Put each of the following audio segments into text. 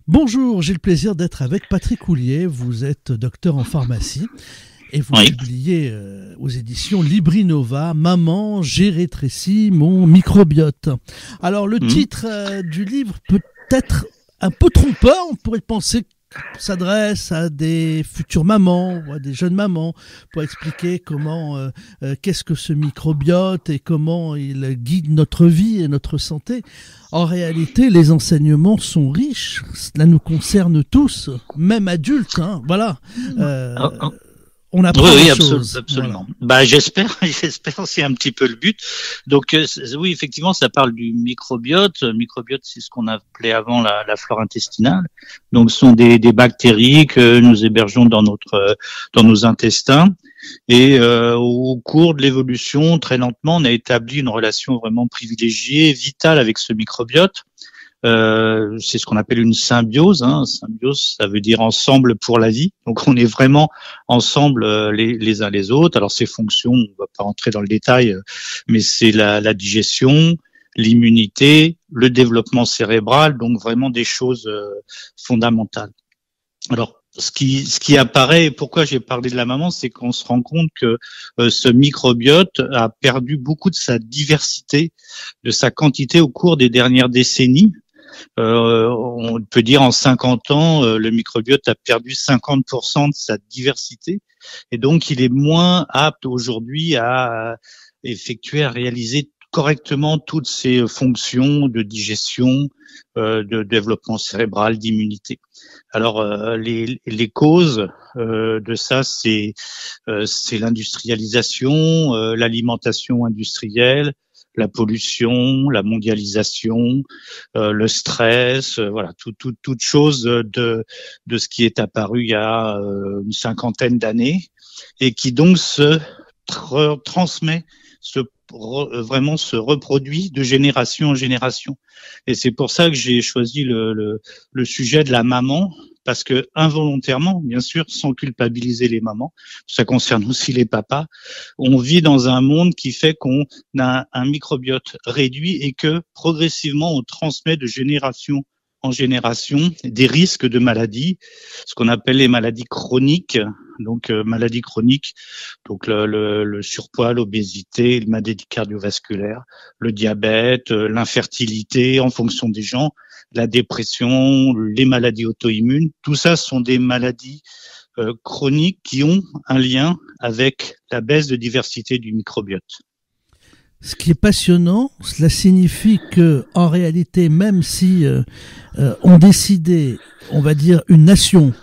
Bonjour, j'ai le plaisir d'être avec Patrick Houlier. Vous êtes docteur en pharmacie et vous publiez aux éditions Librinova « Maman, j'ai rétréci mon microbiote ». Alors le titre du livre peut être un peu trompeur. On pourrait penser que s'adresse à des futures mamans ou à des jeunes mamans pour expliquer comment qu'est-ce que ce microbiote et comment il guide notre vie et notre santé. En réalité, les enseignements sont riches. Cela nous concerne tous, même adultes. Voilà. On apprend des choses. Absolument. Voilà. J'espère, c'est un petit peu le but. Donc, oui, effectivement, ça parle du microbiote. Le microbiote, c'est ce qu'on appelait avant la flore intestinale. Donc, ce sont des bactéries que nous hébergeons dans nos intestins. Et au cours de l'évolution, très lentement, on a établi une relation vraiment privilégiée, vitale avec ce microbiote. C'est ce qu'on appelle une symbiose. Symbiose, ça veut dire ensemble pour la vie. Donc, on est vraiment ensemble les uns les autres. Alors, ces fonctions, on va pas rentrer dans le détail, mais c'est la digestion, l'immunité, le développement cérébral, donc vraiment des choses fondamentales. Alors, ce qui apparaît, et pourquoi j'ai parlé de la maman, c'est qu'on se rend compte que ce microbiote a perdu beaucoup de sa diversité, de sa quantité au cours des dernières décennies. On peut dire en 50 ans, le microbiote a perdu 50% de sa diversité, et donc il est moins apte aujourd'hui à réaliser correctement toutes ces fonctions de digestion, de développement cérébral, d'immunité. Alors les causes de ça, c'est l'industrialisation, l'alimentation industrielle, la pollution, la mondialisation, le stress, voilà, toute chose de ce qui est apparu il y a une cinquantaine d'années et qui donc se transmet, se reproduit de génération en génération. Et c'est pour ça que j'ai choisi le sujet de la maman, parce que involontairement, bien sûr, sans culpabiliser les mamans, ça concerne aussi les papas, on vit dans un monde qui fait qu'on a un microbiote réduit et que progressivement on transmet de génération en génération des risques de maladies, ce qu'on appelle les maladies chroniques. Donc maladies chroniques, donc le surpoids, l'obésité, les maladies cardiovasculaires, le diabète, l'infertilité en fonction des gens, la dépression, les maladies auto-immunes, tout ça sont des maladies chroniques qui ont un lien avec la baisse de diversité du microbiote. Ce qui est passionnant, cela signifie que, en réalité, même si on décidait, on va dire, une nation,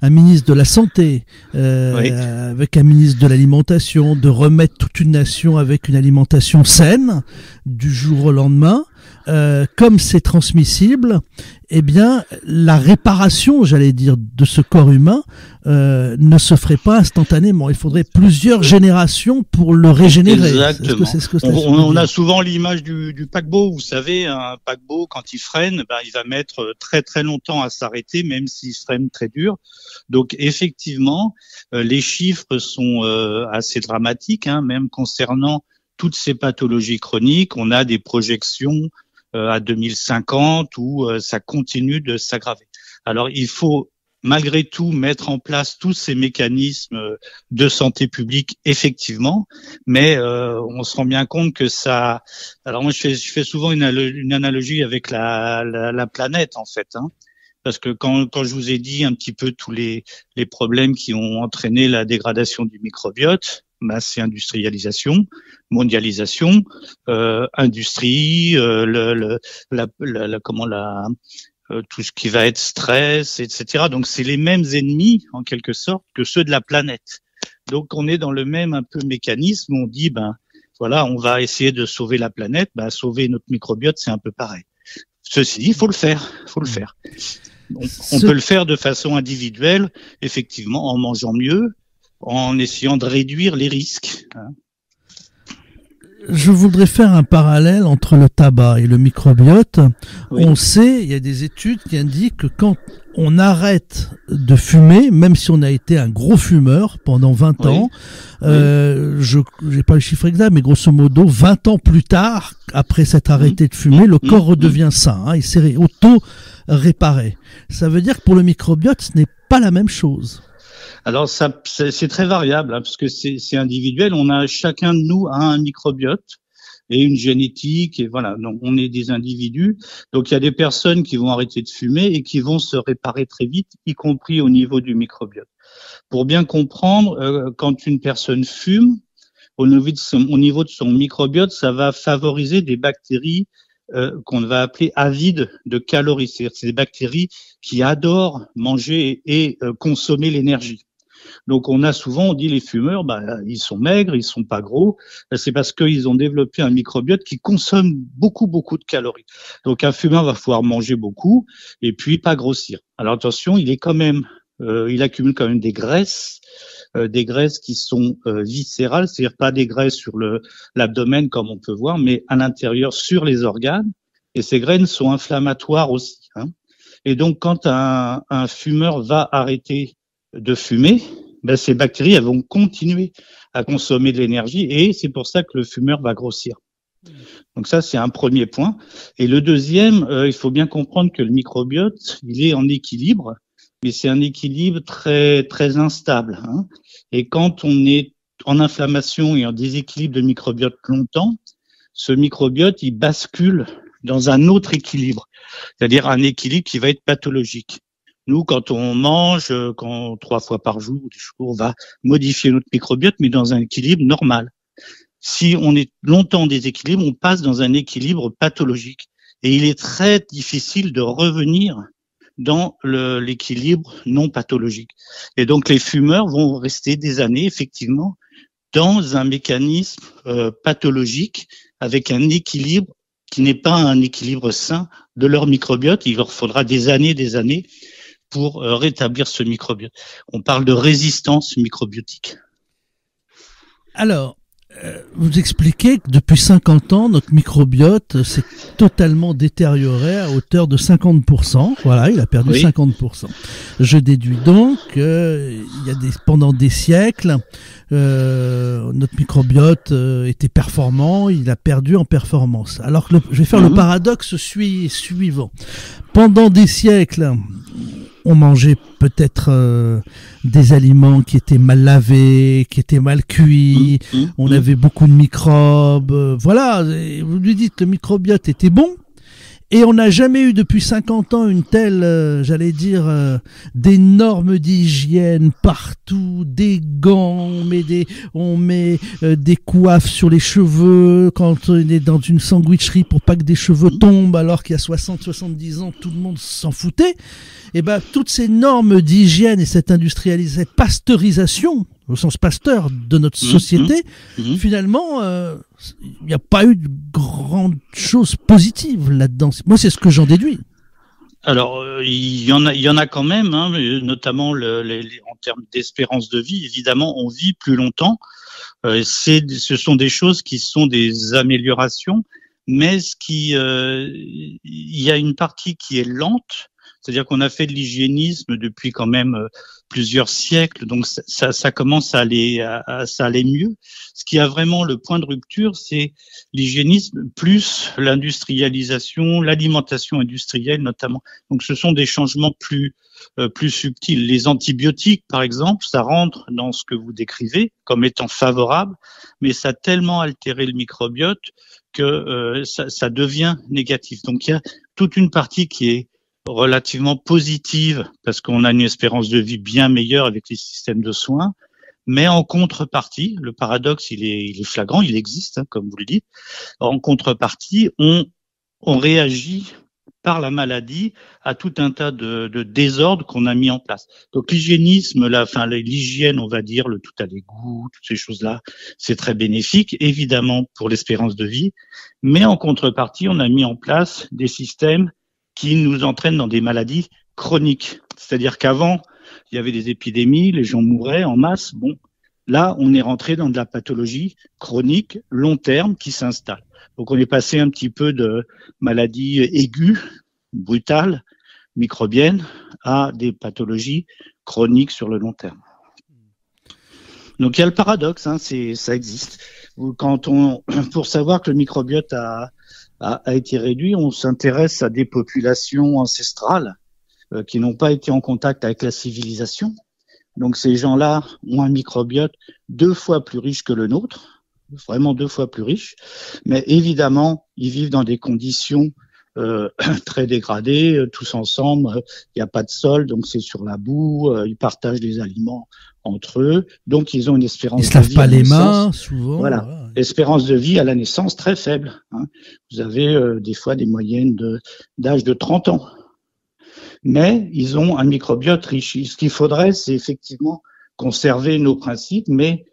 un ministre de la Santé, avec un ministre de l'Alimentation, de remettre toute une nation avec une alimentation saine, du jour au lendemain, comme c'est transmissible, eh bien, la réparation, j'allais dire, de ce corps humain ne se ferait pas instantanément. Il faudrait plusieurs générations pour le régénérer. Exactement. On a souvent l'image du paquebot. Vous savez, un paquebot, quand il freine, il va mettre très très longtemps à s'arrêter, même s'il freine très dur. Donc, effectivement, les chiffres sont assez dramatiques, même concernant toutes ces pathologies chroniques. On a des projections à 2050 où ça continue de s'aggraver. Alors, il faut malgré tout mettre en place tous ces mécanismes de santé publique, effectivement, mais on se rend bien compte que ça... Alors moi, je fais souvent une analogie avec la planète, en fait, parce que quand je vous ai dit un petit peu tous les problèmes qui ont entraîné la dégradation du microbiote, c'est industrialisation, mondialisation, industrie, tout ce qui va être stress, etc. Donc c'est les mêmes ennemis en quelque sorte que ceux de la planète. Donc on est dans le même un peu mécanisme. On dit voilà, on va essayer de sauver la planète. Sauver notre microbiote, c'est un peu pareil. Ceci dit, il faut le faire. On peut le faire de façon individuelle, effectivement, en mangeant mieux, en essayant de réduire les risques. Je voudrais faire un parallèle entre le tabac et le microbiote. Oui. On sait, il y a des études qui indiquent que quand on arrête de fumer, même si on a été un gros fumeur pendant 20 ans, je n'ai pas le chiffre exact, mais grosso modo, 20 ans plus tard, après s'être arrêté de fumer, le corps redevient sain. Il s'est réparer. Ça veut dire que pour le microbiote, ce n'est pas la même chose. Alors c'est très variable, hein, parce que c'est individuel. Chacun de nous a un microbiote et une génétique, et voilà. Donc on est des individus. Donc il y a des personnes qui vont arrêter de fumer et qui vont se réparer très vite, y compris au niveau du microbiote. Pour bien comprendre, quand une personne fume, au niveau de son microbiote, ça va favoriser des bactéries qu'on va appeler avides de calories. C'est-à-dire c'est des bactéries qui adorent manger et consommer l'énergie. Donc on dit les fumeurs, ils sont maigres, ils sont pas gros. C'est parce qu'ils ont développé un microbiote qui consomme beaucoup de calories. Donc un fumeur va pouvoir manger beaucoup et puis pas grossir. Alors attention, il accumule quand même des graisses qui sont viscérales, c'est-à-dire pas des graisses sur l'abdomen comme on peut voir, mais à l'intérieur sur les organes. Et ces graines sont inflammatoires aussi, hein. Et donc quand un fumeur va arrêter de fumer, ces bactéries elles vont continuer à consommer de l'énergie et c'est pour ça que le fumeur va grossir. Donc ça, c'est un premier point. Et le deuxième, il faut bien comprendre que le microbiote, il est en équilibre, mais c'est un équilibre très, très instable, hein. Et quand on est en inflammation et en déséquilibre de microbiote longtemps, ce microbiote, il bascule dans un autre équilibre, c'est-à-dire un équilibre qui va être pathologique. Nous, quand on mange, 3 fois par jour, on va modifier notre microbiote, mais dans un équilibre normal. Si on est longtemps en déséquilibre, on passe dans un équilibre pathologique. Et il est très difficile de revenir dans l'équilibre non pathologique. Et donc, les fumeurs vont rester des années, effectivement, dans un mécanisme pathologique avec un équilibre qui n'est pas un équilibre sain de leur microbiote. Il leur faudra des années pour rétablir ce microbiote. On parle de résistance microbiotique. Alors, vous expliquez que depuis 50 ans, notre microbiote s'est totalement détérioré à hauteur de 50%. Voilà, il a perdu 50%. Je déduis donc pendant des siècles, notre microbiote était performant, il a perdu en performance. Alors que je vais faire le paradoxe suivant. Pendant des siècles, on mangeait peut-être des aliments qui étaient mal lavés, qui étaient mal cuits, on avait beaucoup de microbes, voilà, vous lui dites que le microbiote était bon, et on n'a jamais eu depuis 50 ans une telle, des normes d'hygiène partout, des gants, on met des coiffes sur les cheveux quand on est dans une sandwicherie pour pas que des cheveux tombent alors qu'il y a 60-70 ans tout le monde s'en foutait. Et toutes ces normes d'hygiène et cette pasteurisation au sens Pasteur de notre société, finalement, il n'y a pas eu de grande chose positive là-dedans. Moi, c'est ce que j'en déduis. Alors, il y en a quand même, hein, notamment en termes d'espérance de vie. Évidemment, on vit plus longtemps. Ce sont des choses qui sont des améliorations, mais il y a une partie qui est lente. C'est-à-dire qu'on a fait de l'hygiénisme depuis quand même plusieurs siècles, donc ça commence à aller mieux. Ce qui a vraiment le point de rupture, c'est l'hygiénisme plus l'industrialisation, l'alimentation industrielle notamment. Donc ce sont des changements plus subtils. Les antibiotiques, par exemple, ça rentre dans ce que vous décrivez comme étant favorable, mais ça a tellement altéré le microbiote que ça devient négatif. Donc il y a toute une partie qui est relativement positive parce qu'on a une espérance de vie bien meilleure avec les systèmes de soins, mais en contrepartie, le paradoxe il est flagrant, il existe, hein, comme vous le dites. En contrepartie, on réagit par la maladie à tout un tas de désordres qu'on a mis en place. Donc l'hygiénisme, l'hygiène, on va dire, le tout à l'égout, toutes ces choses-là, c'est très bénéfique, évidemment pour l'espérance de vie, mais en contrepartie, on a mis en place des systèmes qui nous entraînent dans des maladies chroniques. C'est-à-dire qu'avant, il y avait des épidémies, les gens mouraient en masse. Bon, là, on est rentré dans de la pathologie chronique, long terme, qui s'installe. Donc, on est passé un petit peu de maladies aiguës, brutales, microbiennes, à des pathologies chroniques sur le long terme. Donc il y a le paradoxe, hein, ça existe. Pour savoir que le microbiote a été réduit, on s'intéresse à des populations ancestrales qui n'ont pas été en contact avec la civilisation. Donc ces gens-là ont un microbiote 2 fois plus riche que le nôtre, vraiment 2 fois plus riche. Mais évidemment, ils vivent dans des conditions très dégradées, tous ensemble. Il n'y a pas de sol, donc c'est sur la boue. Ils partagent des aliments entre eux, donc ils ont une espérance de vie. Ils se lavent pas les mains, souvent. Voilà, espérance de vie à la naissance très faible. Hein. Vous avez des fois des moyennes d'âge de 30 ans. Mais ils ont un microbiote riche. Ce qu'il faudrait, c'est effectivement conserver nos principes, mais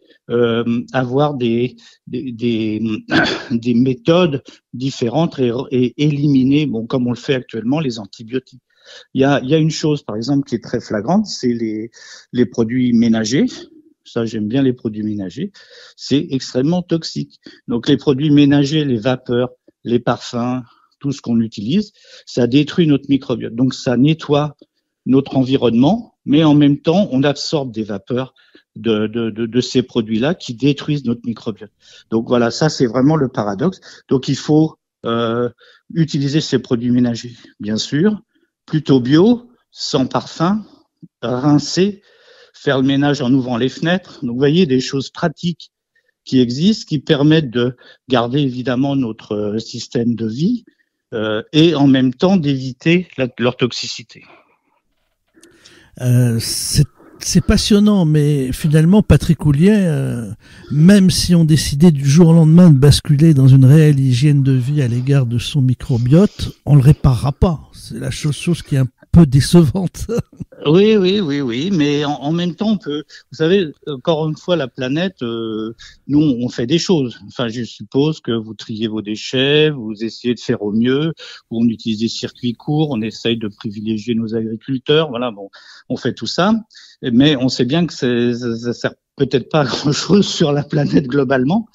avoir des méthodes différentes et éliminer, comme on le fait actuellement, les antibiotiques. Il y a une chose, par exemple, qui est très flagrante, c'est les produits ménagers. Ça, j'aime bien les produits ménagers. C'est extrêmement toxique. Donc, les produits ménagers, les vapeurs, les parfums, tout ce qu'on utilise, ça détruit notre microbiote. Donc, ça nettoie notre environnement, mais en même temps, on absorbe des vapeurs de ces produits-là qui détruisent notre microbiote. Donc voilà, ça c'est vraiment le paradoxe. Donc il faut utiliser ces produits ménagers, bien sûr, plutôt bio, sans parfum, rincer, faire le ménage en ouvrant les fenêtres. Donc vous voyez, des choses pratiques qui existent, qui permettent de garder évidemment notre système de vie et en même temps d'éviter leur toxicité. C'est passionnant, mais finalement, Patrick Houllier, même si on décidait du jour au lendemain de basculer dans une réelle hygiène de vie à l'égard de son microbiote, on le réparera pas. C'est la chose qui est un peu décevante. Oui, mais en même temps, vous savez, encore une fois, la planète, nous, on fait des choses. Enfin, je suppose que vous triez vos déchets, vous essayez de faire au mieux, on utilise des circuits courts, on essaye de privilégier nos agriculteurs, voilà, on fait tout ça, mais on sait bien que ça sert peut-être pas à grand-chose sur la planète globalement.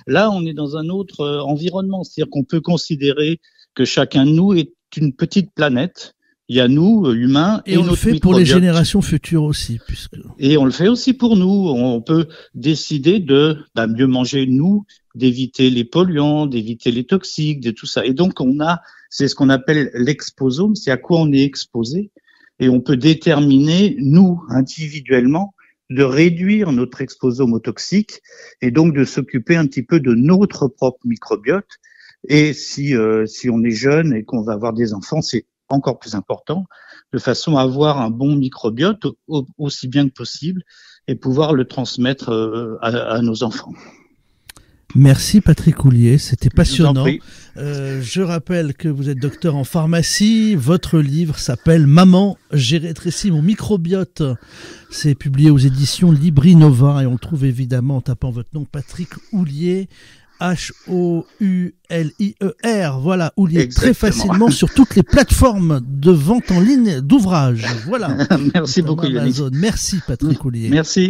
Là, on est dans un autre environnement, c'est-à-dire qu'on peut considérer que chacun de nous est une petite planète. Il y a nous, humains, et on le fait pour les générations futures aussi. Et on le fait aussi pour nous. On peut décider de mieux manger nous, d'éviter les polluants, d'éviter les toxiques, de tout ça. Et donc, c'est ce qu'on appelle l'exposome, c'est à quoi on est exposé. Et on peut déterminer, nous, individuellement, de réduire notre exposome aux toxiques et donc de s'occuper un petit peu de notre propre microbiote. Et si on est jeune et qu'on va avoir des enfants, c'est encore plus important, de façon à avoir un bon microbiote aussi bien que possible et pouvoir le transmettre à nos enfants. Merci Patrick Houllier, c'était passionnant. Je rappelle que vous êtes docteur en pharmacie, votre livre s'appelle « Maman, j'ai rétréci mon microbiote ». C'est publié aux éditions Librinova et on le trouve évidemment en tapant votre nom, Patrick Houllier. H-O-U-L-I-E-R, voilà, Houllier, très facilement sur toutes les plateformes de vente en ligne d'ouvrages. Voilà. Merci beaucoup, Yannick. Merci Patrick Houllier. Merci.